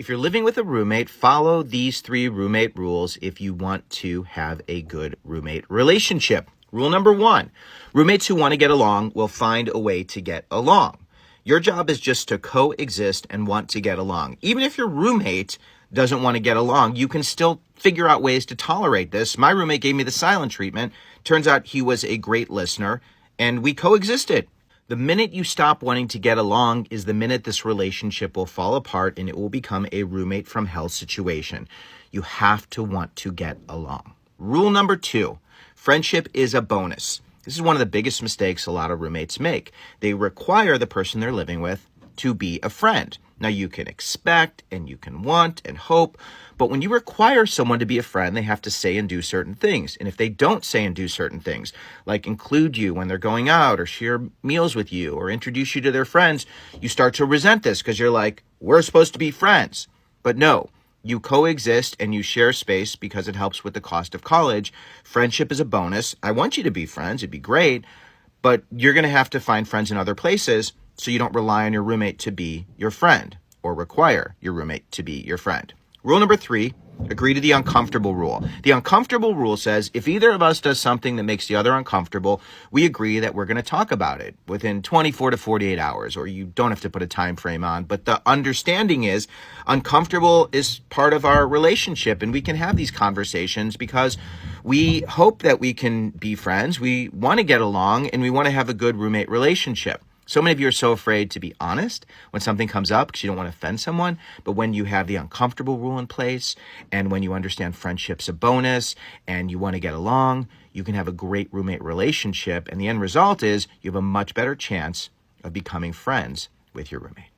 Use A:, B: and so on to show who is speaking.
A: If you're living with a roommate, follow these 3 roommate rules if you want to have a good roommate relationship. Rule number 1, roommates who want to get along will find a way to get along. Your job is just to coexist and want to get along. Even if your roommate doesn't want to get along, you can still figure out ways to tolerate this. My roommate gave me the silent treatment. Turns out he was a great listener, and we coexisted. The minute you stop wanting to get along is the minute this relationship will fall apart and it will become a roommate from hell situation. You have to want to get along. Rule number 2, friendship is a bonus. This is one of the biggest mistakes a lot of roommates make. They require the person they're living with to be a friend. Now, you can expect and you can want and hope, but when you require someone to be a friend, they have to say and do certain things. And if they don't say and do certain things, like include you when they're going out or share meals with you or introduce you to their friends, you start to resent this because you're like, we're supposed to be friends. But no, you coexist and you share space because it helps with the cost of college. Friendship is a bonus. I want you to be friends. It'd be great, but you're going to have to find friends in other places so you don't rely on your roommate to be your friend or require your roommate to be your friend. Rule number 3, agree to the uncomfortable rule. The uncomfortable rule says if either of us does something that makes the other uncomfortable, we agree that we're going to talk about it within 24 to 48 hours, or you don't have to put a time frame on. But the understanding is uncomfortable is part of our relationship, and we can have these conversations because we hope that we can be friends. We want to get along, and we want to have a good roommate relationship. So many of you are so afraid to be honest when something comes up because you don't want to offend someone. But when you have the uncomfortable rule in place and when you understand friendship's a bonus and you want to get along, you can have a great roommate relationship. And the end result is you have a much better chance of becoming friends with your roommate.